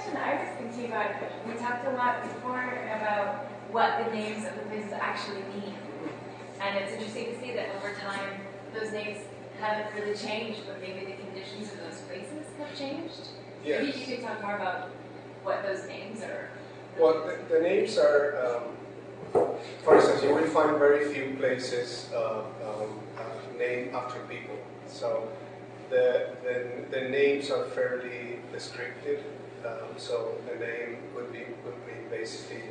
question I was thinking about, we talked a lot before about what the names of the places actually mean. And it's interesting to see that over time, those names haven't really changed, but maybe the conditions of those places have changed. Yes. Maybe you could talk more about what those names are. Well, the names are, for instance, you will find very few places named after people. So the names are fairly descriptive. So the name could be basically,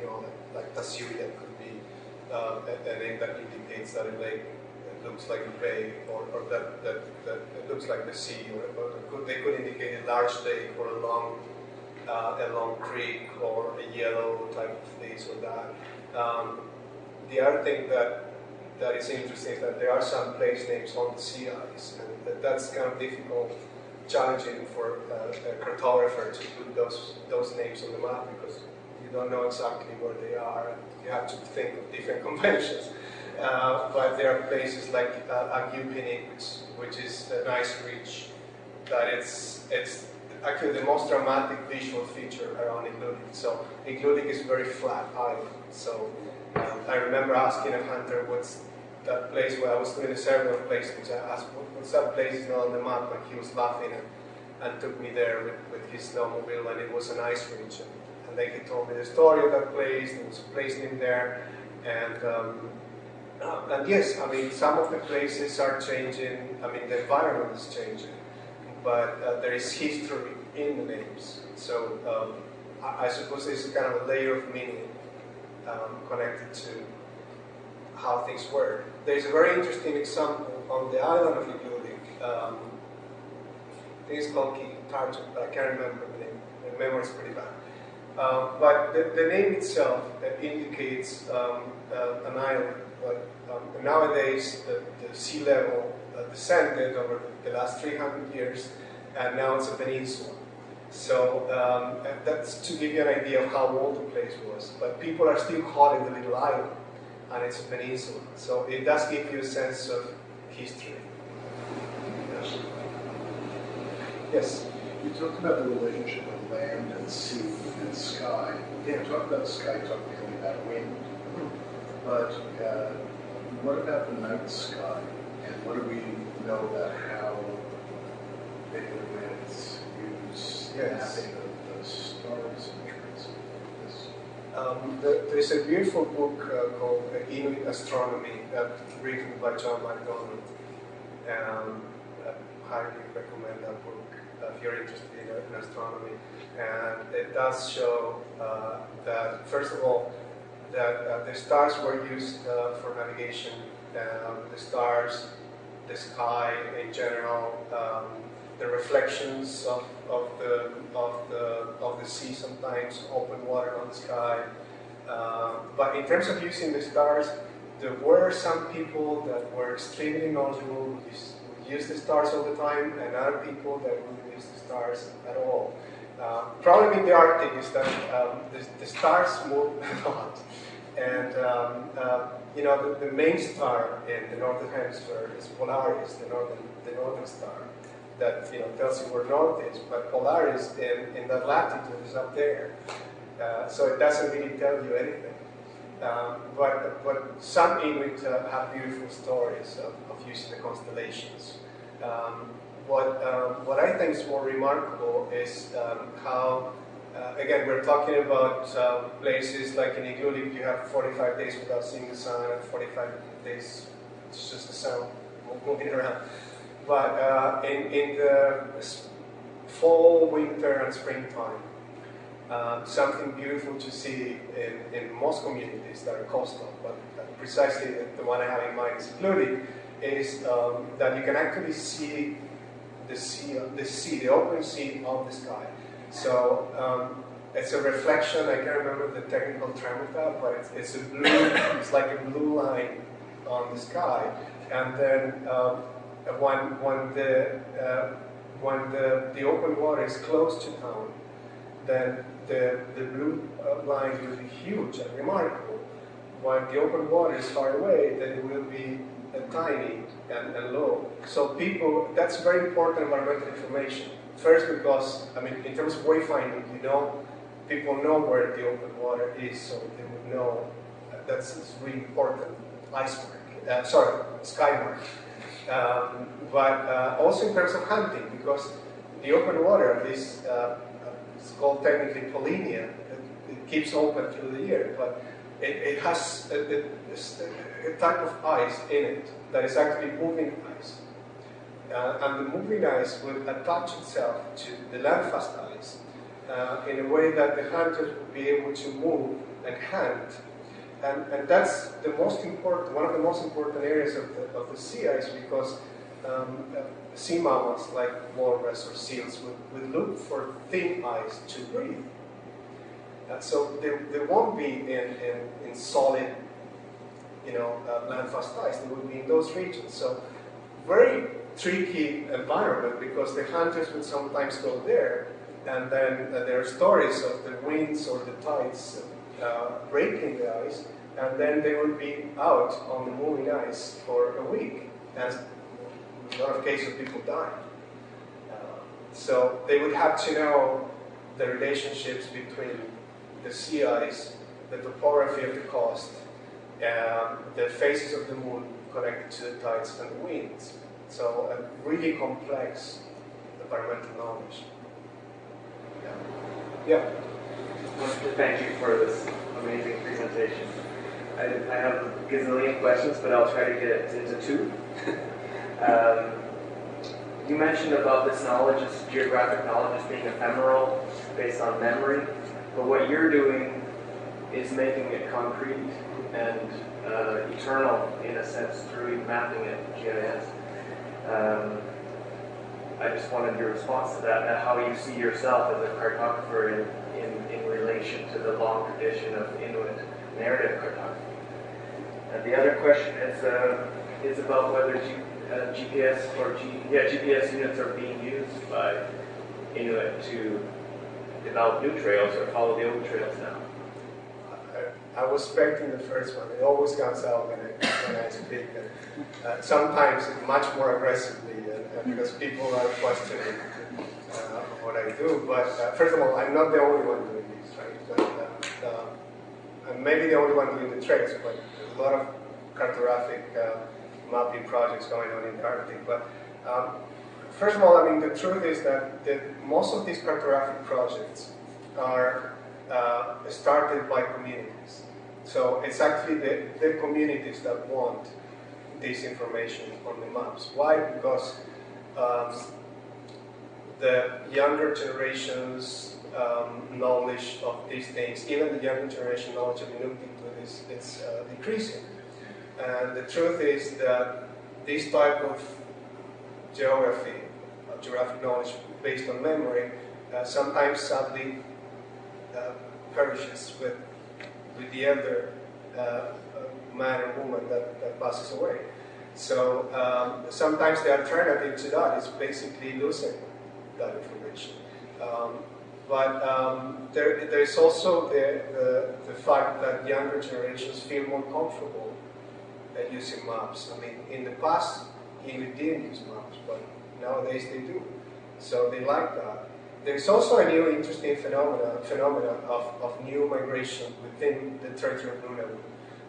like Tasuya could be a name that indicates that a lake looks like a bay, or that it looks like the sea, or they could indicate a large lake or a long creek or a yellow type of this or that. The other thing that is interesting is that there are some place names on the sea ice, and that's kind of difficult, challenging for a cartographer to put those names on the map because you don't know exactly where they are, and you have to think of different conventions. But there are places like Agupinik, which is an ice ridge that it's actually the most dramatic visual feature around Iglulik. So Iglulik is very flat island. So I remember asking a hunter what's that place where I was doing a survey of places. I asked what's that place not on the map, and he was laughing and took me there with his snowmobile, and it was an ice ridge. And then he told me the story of that place. There was a place named there, and yes, I mean some of the places are changing. I mean the environment is changing, but there is history in the names. So I suppose there's a kind of a layer of meaning connected to how things work. There's a very interesting example on the island of Iglulik. I think it's called Kitarjo, but I can't remember the name. The memory is pretty bad. But the name itself indicates an island. But nowadays, the sea level descended over the last 300 years, and now it's a peninsula. So that's to give you an idea of how old the place was. But people are still calling the little island, and it's a peninsula. So it does give you a sense of history. Yes? You talked about the relationship of land and sea and sky. Yeah. You talked about the sky, you talked mainly about wind. But what about the night sky? And what do we know about how Bailiwitz use mapping of the stars and traits of this? There's a beautiful book called Inuit Astronomy, written by John MacDonald. I highly recommend that book if you're interested in astronomy. And it does show that, first of all, that the stars were used for navigation. The stars, the sky in general, the reflections of the sea sometimes, open water on the sky. But in terms of using the stars, there were some people that were extremely knowledgeable, would use the stars all the time, and other people that wouldn't use the stars at all. Problem in the Arctic is that the stars move a lot. And the main star in the northern hemisphere is Polaris, the northern star, that tells you where north is. But Polaris in that latitude is up there, so it doesn't really tell you anything. But some Inuit have beautiful stories of using the constellations. What I think is more remarkable is how. Again, we're talking about places like in Iglulik, you have 45 days without seeing the sun, and 45 days, it's just the sun moving around. But in the fall, winter, and springtime, something beautiful to see in most communities that are coastal, but precisely the one I have in mind is Iglulik, is that you can actually see the open sea of the sky. So it's a reflection. I can't remember the technical term of that, but it's a blue. It's like a blue line on the sky. And then when the open water is close to town, then the blue line will be huge and remarkable. When the open water is far away, then it will be tiny and low. So that's very important environmental information First because, I mean, in terms of wayfinding, people know where the open water is, so they would know that's really important. Ice mark, sky mark. But also in terms of hunting, because the open water, this it's called technically polynia, it keeps open through the year, but it has a type of ice in it that is actually moving ice. And the moving ice will attach itself to the landfast ice in a way that the hunters will be able to move and hunt. And that's the most important, one of the most important areas of the sea ice, because sea mammals like walrus or seals would look for thin ice to breathe. So they won't be in solid, landfast ice. They will be in those regions. So very tricky environment, because the hunters would sometimes go there, and then there are stories of the winds or the tides breaking the ice, and then they would be out on the moving ice for a week, and in a lot of cases people die. So they would have to know the relationships between the sea ice, the topography of the coast, and the phases of the moon connected to the tides and the winds. So a really complex environmental knowledge. Yeah. I want to thank you for this amazing presentation. I have a gazillion questions, but I'll try to get it into two. You mentioned about this knowledge, this geographic knowledge, as being ephemeral, based on memory, but what you're doing is making it concrete and eternal, in a sense, through mapping it, GIS. I just wanted your response to that, and how you see yourself as a cartographer in relation to the long tradition of Inuit narrative cartography. And the other question is about whether GPS units are being used by Inuit to develop new trails or follow the old trails now. I was expecting the first one. It always comes out when I speak. Sometimes much more aggressively, because people are questioning what I do. But first of all, I'm not the only one doing this, right? But, I'm maybe the only one doing the trails, but there's a lot of cartographic mapping projects going on in the Arctic. But first of all, I mean, the truth is that most of these cartographic projects are started by communities. So it's actually the communities that want this information on the maps. Why? Because the younger generation's knowledge of these things, even the younger generation knowledge of Inuktitut is decreasing. And the truth is that this type of geographic knowledge based on memory, sometimes sadly perishes with the elder man or woman that passes away. So sometimes the alternative to that is basically losing that information. But there is also the fact that younger generations feel more comfortable using maps. I mean, in the past, you didn't use maps, but nowadays they do. So they like that. There's also a new interesting phenomena of new migration within the territory of Nunavut.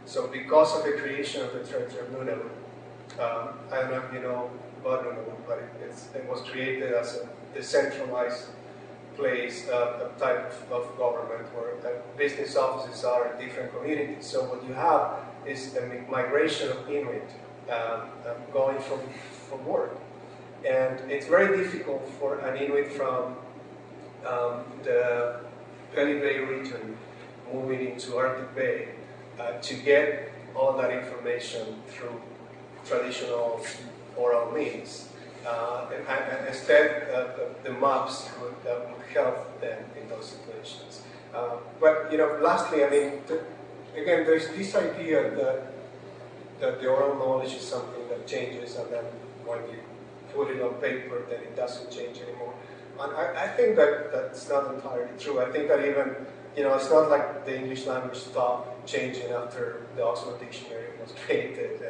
So because of the creation of the territory of Nunavut, I don't know if you know about Nunavut, but it was created as a decentralized place, a type of government where business offices are in different communities. So what you have is a migration of Inuit going from work. And it's very difficult for an Inuit from the Pelly Bay region moving into Arctic Bay to get all that information through traditional oral means. And instead, the maps would help them in those situations. But lastly, I mean, again, there's this idea that the oral knowledge is something that changes, and then when you put it on paper, then it doesn't change anymore. And I think that's not entirely true. I think that even, it's not like the English language stopped changing after the Oxford Dictionary was created,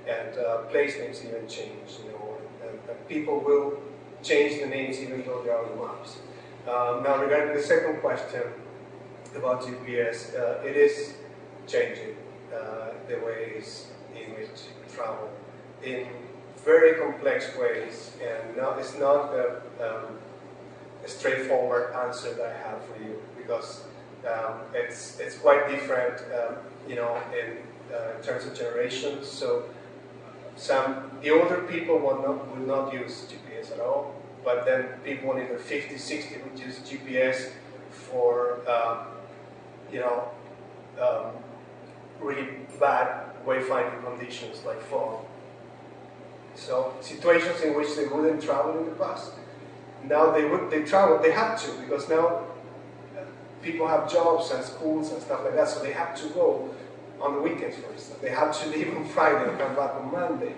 and place names even change, and people will change the names even though they are on the maps. Now, regarding the second question about GPS, it is changing the ways in which we travel in very complex ways, and it's not a straightforward answer that I have for you, because it's quite different, in terms of generations. So the older people will not use GPS at all, but then people in their 50s, 60s would use GPS for really bad wayfinding conditions like fog. So situations in which they wouldn't travel in the past, now they travel. They have to, because now people have jobs and schools and stuff like that, so they have to go on the weekends, for instance. They have to leave on Friday and come back on Monday.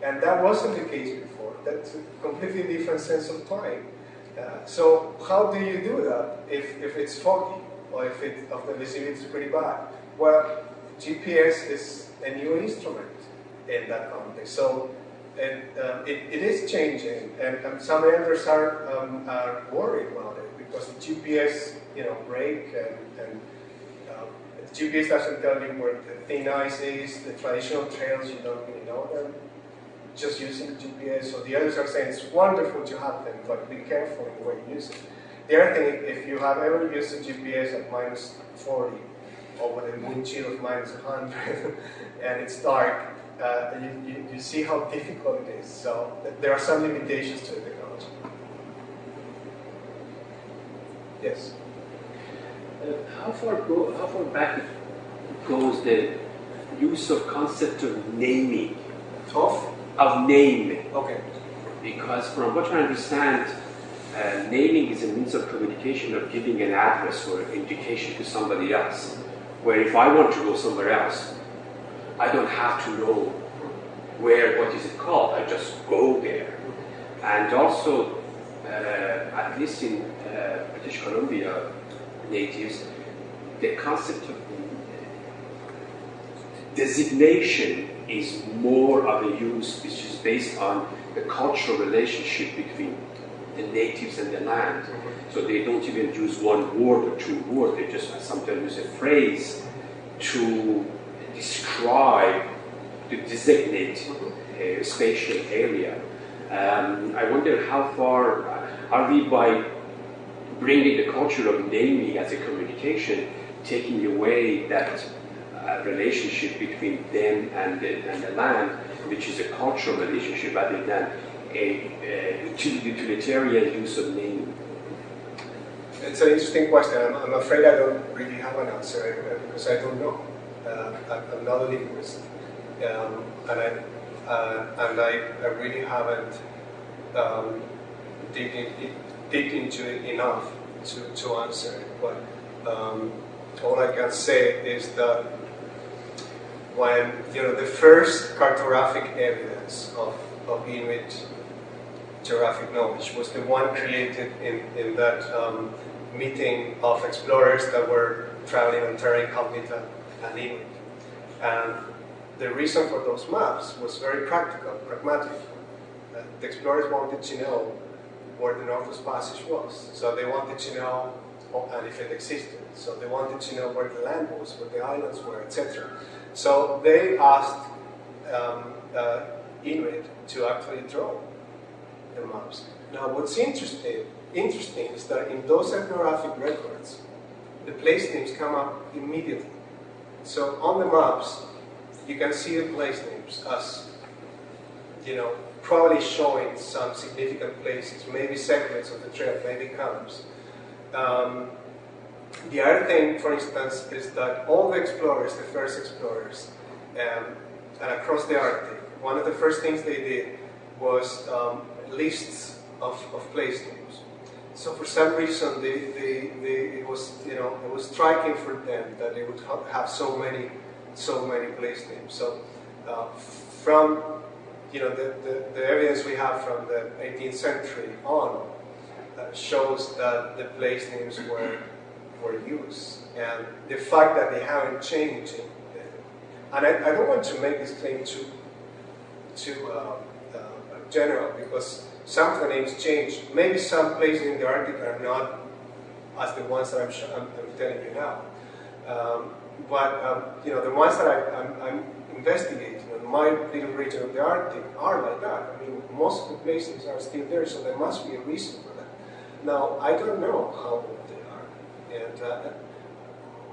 And that wasn't the case before. That's a completely different sense of time. So how do you do that if it's foggy, or if the visibility is pretty bad? Well, GPS is a new instrument in that context. So it is changing, and some elders are worried about it, because the GPS, break, and the GPS doesn't tell you where the thin ice is. The traditional trails, you don't really know them, just using the GPS. So the others are saying it's wonderful to have them, but be careful in the way you use it. The other thing, if you have ever used a GPS at minus 40, or with a wind chill of minus 100, and it's dark, you see how difficult it is. So there are some limitations to the technology. Yes? How far back goes the use of concept of naming? Of name. Okay. Because from what I understand, naming is a means of communication, of giving an address or indication to somebody else. Where if I want to go somewhere else, I don't have to know what is it called, I just go there. And also, at least in British Columbia natives, the concept of designation is more of a use which is based on the cultural relationship between the natives and the land. So they don't even use one word or two words, they just sometimes use a phrase to describe, to designate a spatial area. I wonder how far are we, by bringing the culture of naming as a communication, taking away that relationship between them and the land, which is a cultural relationship rather than a utilitarian use of naming? It's an interesting question. I'm afraid I don't really have an answer, because I don't know. I'm not a linguist, and I really haven't dig into it enough to answer it. But all I can say is that when the first cartographic evidence of Inuit geographic knowledge was the one created in that meeting of explorers that were traveling on terra incognita and Inuit. And the reason for those maps was very pragmatic. The explorers wanted to know where the Northwest Passage was. So they wanted to know, and if it existed. So they wanted to know where the land was, where the islands were, etc. So they asked Inuit to actually draw the maps. Now, what's interesting is that in those ethnographic records, the place names come up immediately. So on the maps, you can see the place names as, probably showing some significant places, maybe segments of the trail, maybe camps. The other thing, for instance, is that all the explorers, the first explorers, and across the Arctic, one of the first things they did was lists of place names. So for some reason, it was striking for them that they would have so many place names. So from the evidence we have from the 18th century on shows that the place names were used, and the fact that they haven't changed. And I don't want to make this claim too general, because some of the names change. Maybe some places in the Arctic are not as the ones that I'm telling you now. But the ones that I'm investigating in my little region of the Arctic are like that. I mean, most of the places are still there, so there must be a reason for that. Now, I don't know how old they are. And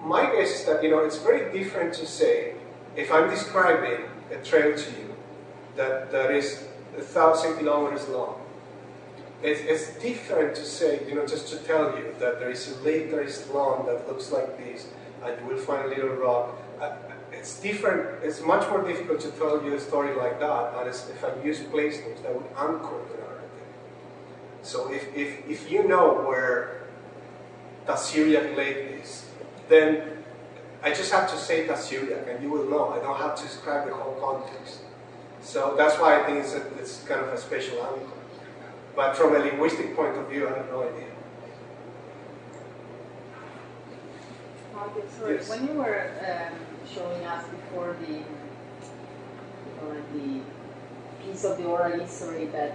my guess is that, it's very different to say, if I'm describing a trail to you that is 1,000 kilometers long, it's different to say, just to tell you that there is a lake that is long that looks like this, and you will find a little rock. It's different. It's much more difficult to tell you a story like that, and if I use place names that would anchor the narrative. So if you know where Tasiriak Lake is, then I just have to say Tasiriak, and you will know. I don't have to describe the whole context. So that's why I think it's kind of a special anchor. But from a linguistic point of view, I have no idea. Okay, sorry. Yes. When you were showing us before the piece of the oral history that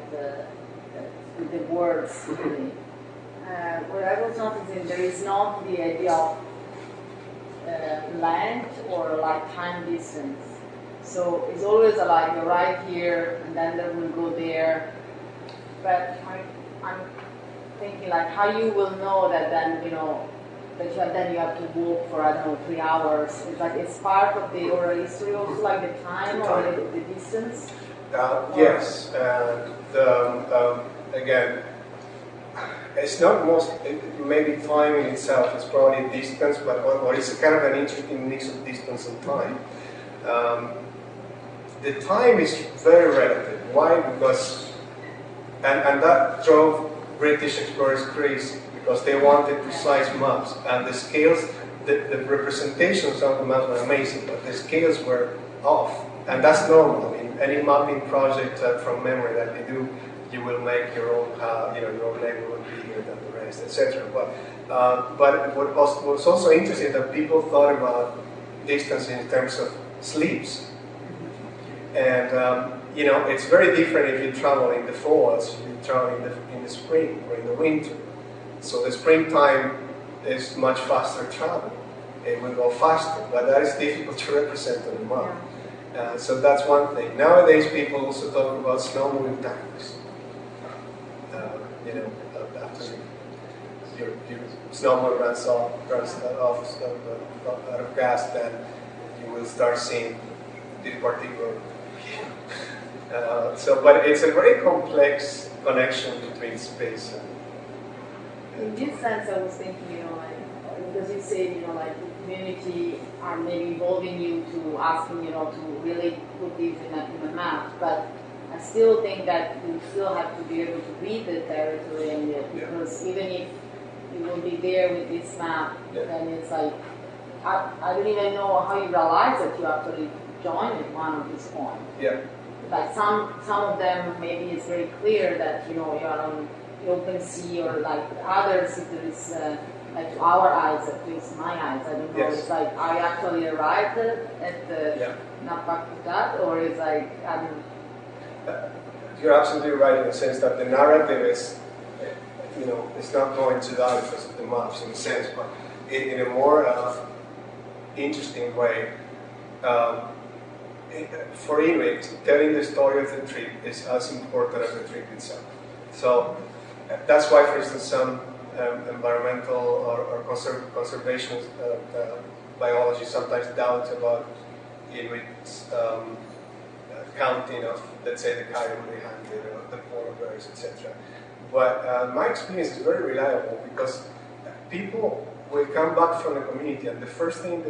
with the words, really, what I was noticing, there is not the idea of length or like time distance. So it's always like you're right here, and then they will go there. But I'm thinking like how you will know that then then you have to walk for, I don't know, 3 hours. It's like it's part of the oral history also, like the time or the distance? Yes, and again, it's not maybe time in itself, it's probably distance, but or it's kind of an interesting mix of distance and time. The time is very relative. Why? Because, and that drove British explorers crazy, because they wanted precise maps, and the scales, the representations of the maps were amazing, but the scales were off, and that's normal. I mean, any mapping project from memory that you do, you will make your own, your own neighborhood bigger than the rest, etc. But what was also interesting that people thought about distance in terms of sleeps, and it's very different if you travel in the fall as you travel in the spring or in the winter. So the springtime is much faster travel. It will go faster, but that is difficult to represent on the map. So that's one thing. Nowadays, people also talk about snowmobile tanks. After your snowmobile runs off out of gas, then you will start seeing this particular. But it's a very complex connection between space and. In this sense, I was thinking, because you say, like the community are maybe involving you to asking, to really put this in a map, but I still think that you still have to be able to read the territory, and because even if you will be there with this map, then it's like, I don't even know how you realize that you actually joined at one of these points. Yeah. Like some of them, maybe it's very clear that, you're on open sea, or like others, if there is like to our eyes, at least my eyes, I don't know. Yes. It's like I actually arrived at the Napakutat, or it's like You're absolutely right in the sense that the narrative is, it's not going to die because of the maps in a sense, but in a more interesting way. For Inuit, telling the story of the trip is as important as the trip itself. So that's why, for instance, some environmental or conservation biology sometimes doubt about Inuit's counting of, let's say, the coyote they hunted or the polar bears, etc. But my experience is very reliable, because people will come back from the community, and the first thing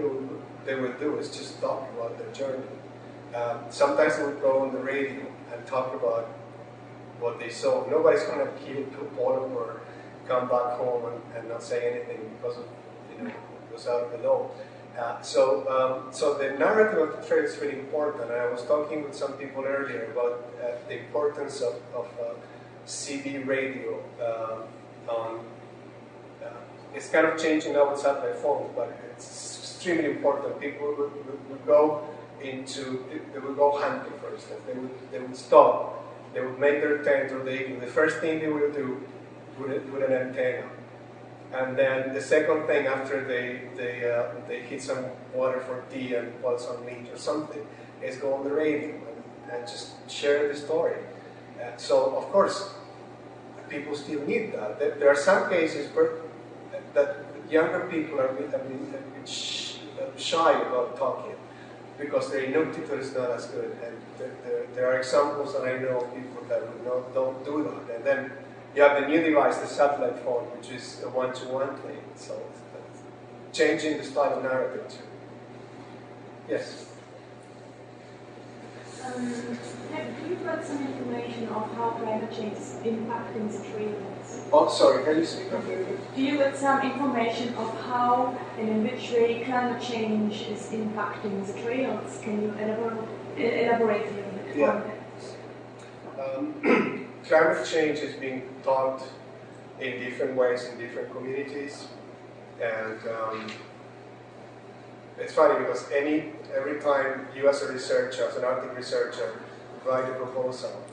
they will do is just talk about their journey. Sometimes they will go on the radio and talk about what they saw. Nobody's going to kill two polar or come back home and not say anything because of, it was out of the law. So the narrative of the trail is really important. And I was talking with some people earlier about the importance of CD radio it's kind of changing now with satellite phones, but it's extremely important. People would go hunting, for instance. They would stop They would make their tent, or the first thing they will do, put an antenna. And then the second thing after they hit some water for tea and boil some meat or something is go on the radio and just share the story. So of course, people still need that. There are some cases where that younger people are a bit shy about talking because their inuktitut is not as good. And there are examples that I know of people that don't do that. And then you have the new device, the satellite phone, which is a one-to-one thing. So it's changing the style of narrative too. Yes? Have you got some information of how climate change is impacting the trails? Oh, sorry, can you speak up a little bit? Do you get some information of how and in which way climate change is impacting the trails? Can you elaborate a little bit on that? Climate change is being taught in different ways in different communities, and it's funny because every time you as a researcher, as an Arctic researcher, write a proposal,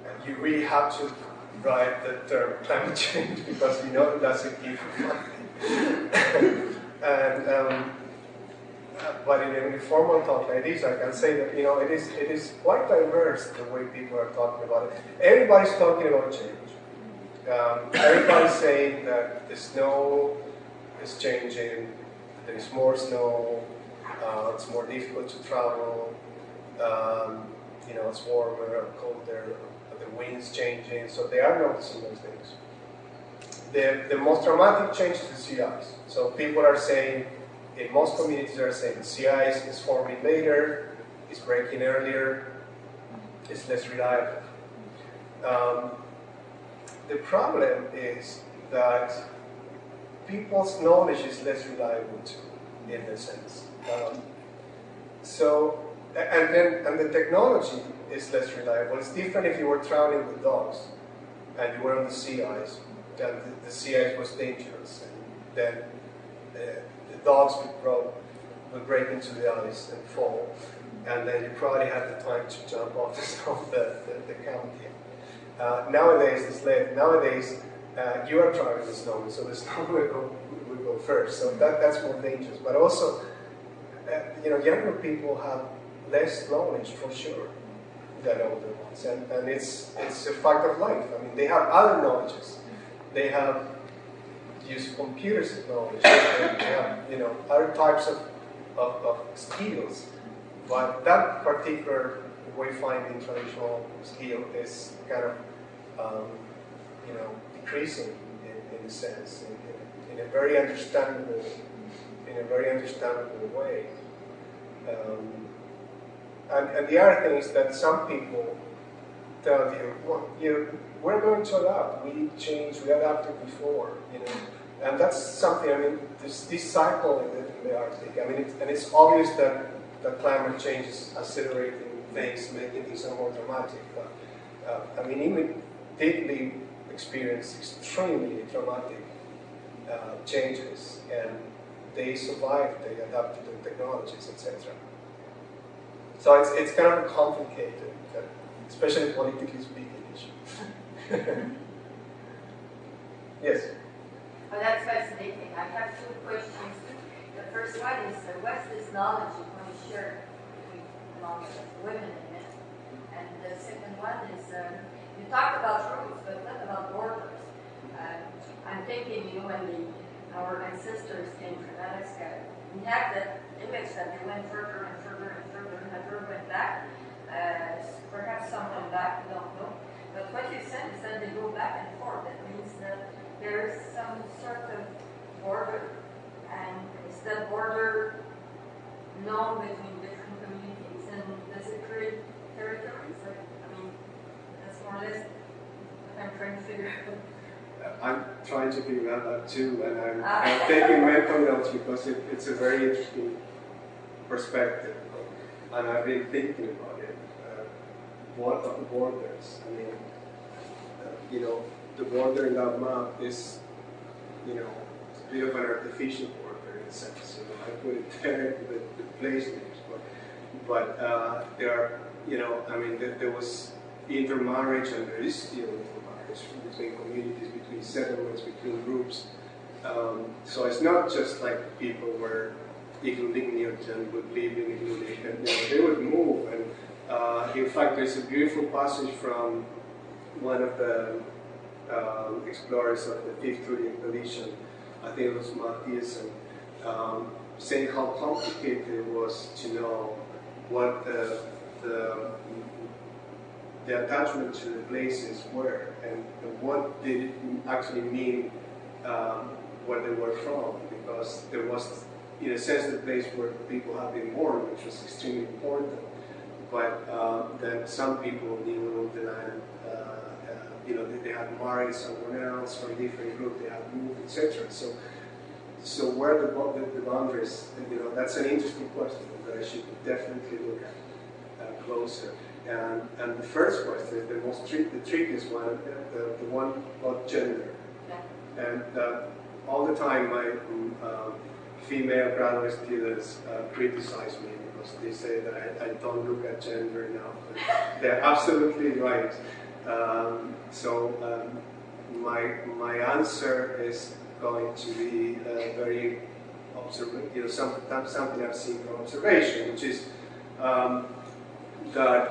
and you really have to write the term climate change because you know it doesn't give you funding. But in a formal talk like this, I can say that it is quite diverse the way people are talking about it. Everybody's talking about change. Everybody's saying that the snow is changing. There is more snow. It's more difficult to travel. It's warmer or colder. The wind's changing. So they are noticing those things. The most dramatic change is the sea ice. So people are saying. In most communities are saying the sea ice is forming later, is breaking earlier, is less reliable. The problem is that people's knowledge is less reliable too, in a sense. And the technology is less reliable. It's different if you were traveling with dogs and you were on the sea ice, and the sea ice was dangerous, and then the dogs would break into the ice and fall, and then you probably had the time to jump off the county. Nowadays, you are traveling the snow, so the snow will go first. So that's more dangerous. But also, younger people have less knowledge for sure than older ones, and it's a fact of life. I mean, they have other knowledges. They have use computers knowledge. They have other types of skills, but that particular wayfinding traditional skill is kind of decreasing in a sense, in a very understandable way. And the other thing is that some people tell you, well, we're going to adapt. We changed, we adapted before, and that's something. I mean, this cycle in the Arctic. I mean, and it's obvious that climate change is accelerating things, making things more dramatic. But immediately experience extremely dramatic changes, and they survived. They adapted to technologies, etc. So it's kind of a complicated, especially politically speaking, issue. Yes. Well, that's fascinating. I have two questions. The first one is, what's this knowledge you want to share among women and men? And the second one is, you talked about rules, but what about borders? I'm thinking, when our ancestors came from Alaska, we have that image that they went further and further and further, and never went back. Perhaps some went back, we don't know. But what you said is that they go back and forth. That means that there is some sort of border, and is that border known between different communities, and does it create territories? That's more or less what I'm trying to figure out. I'm trying to figure out that too, and I'm taking mental notes because it's a very interesting perspective, and I've been thinking about it. What are the borders? The border in that map is, a bit of an artificial border in a sense. I put it there, the place names, but there are, there was intermarriage, and there is still intermarriage between communities, between settlements, between groups. So it's not just like people were igloo-lignite and would live in igloo-lignite. They would move. And in fact, there's a beautiful passage from one of the explorers of the 5th Trudy expedition, I think it was Matthiasson, saying how complicated it was to know what the attachment to the places were and what did it actually mean where they were from, because there was, in a sense, the place where people had been born, which was extremely important. But then some people knew the land, they had married someone else from a different group, they had moved, etc. So where the boundaries, that's an interesting question that I should definitely look at closer. And the first question, the trickiest one, the one about gender. And all the time my female graduate students criticize me because they say that I don't look at gender enough. They're absolutely right. My answer is going to be very something I've seen from observation, which is that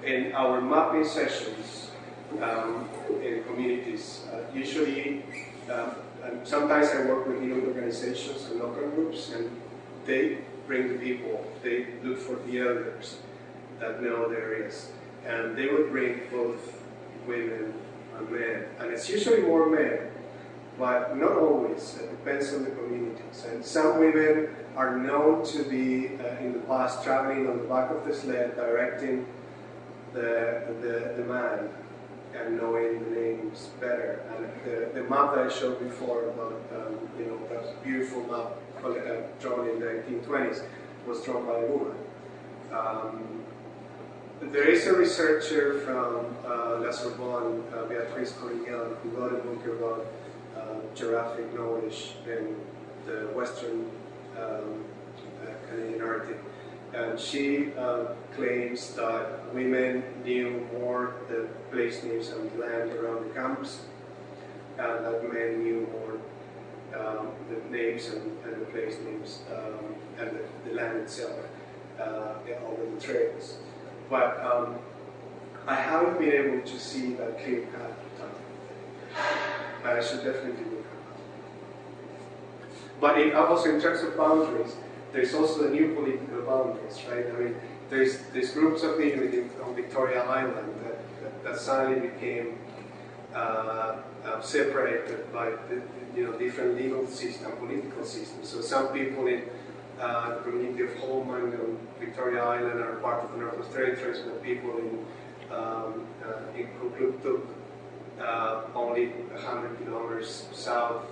in our mapping sessions in communities, usually, and sometimes I work with youth organizations and local groups, and they bring the people, they look for the elders that know the areas, and they would bring both women and men, and it's usually more men, but not always. It depends on the communities. And some women are known to be, in the past, traveling on the back of the sled, directing the man and knowing the names better. And the map that I showed before about, that beautiful map drawn in the 1920s was drawn by a woman. There is a researcher from La Sorbonne, Beatrice Corrigan, who wrote a book about geographic knowledge in the Western Canadian Arctic. And she claims that women knew more the place names and the land around the camps, and that men knew more the names and the place names and the land itself over the trails. But I haven't been able to see that clear cut. I should definitely look at that. But also in terms of boundaries, there's also the new political boundaries, right? I mean, there's groups of Inuit on Victoria Island that suddenly became separated by different legal system, political systems. So some people in the community of Holman on Victoria Island are part of the Northwest Territories, but people in Kugluktuk, only 100 kilometers south,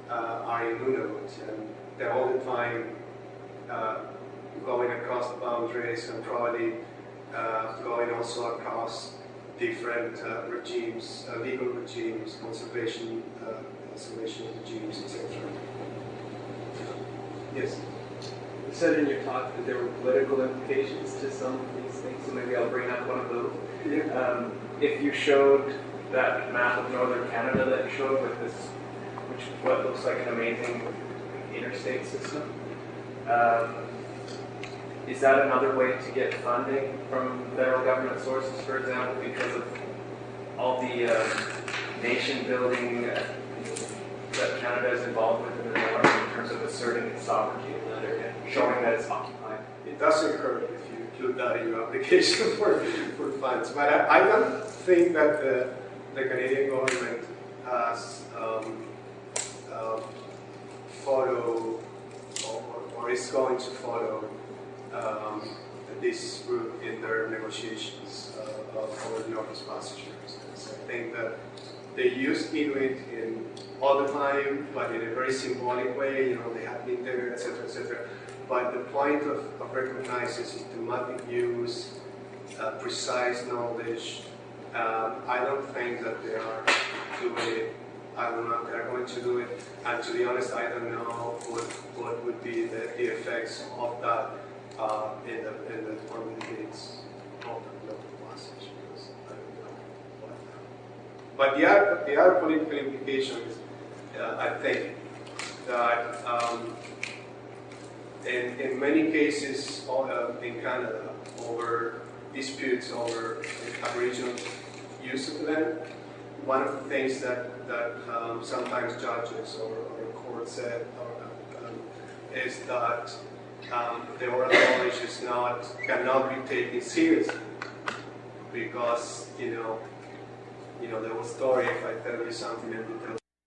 are in Nunavut, and they're all the time going across the boundaries and probably going also across different regimes, legal regimes, conservation regimes, etc. Yes? You said in your talk that there were political implications to some of these things, so maybe I'll bring up one of those. Yeah. If you showed that map of northern Canada that you showed with this, what looks like an amazing interstate system, is that another way to get funding from federal government sources, for example, because of all the nation building that Canada is involved with in the north in terms of asserting its sovereignty in that area, showing that it's occupied? It does occur if you include that in your application for funds. But I don't think that the Canadian government has followed or is going to follow this route in their negotiations over the Northwest Passage, for instance. I think that they use Inuit all the time, but in a very symbolic way. They have been there, etc., etc. But the point of recognizing systematic use, precise knowledge, I don't think that they are doing it. I don't know if they're going to do it. And to be honest, I don't know what would be the effects of that on the gates of the local message because I don't know what. But the other political implication is, I think, that in many cases in Canada, over disputes over Aboriginal use of land, one of the things that sometimes judges or courts said is that the oral knowledge cannot be taken seriously because there was story if I tell you something and you tell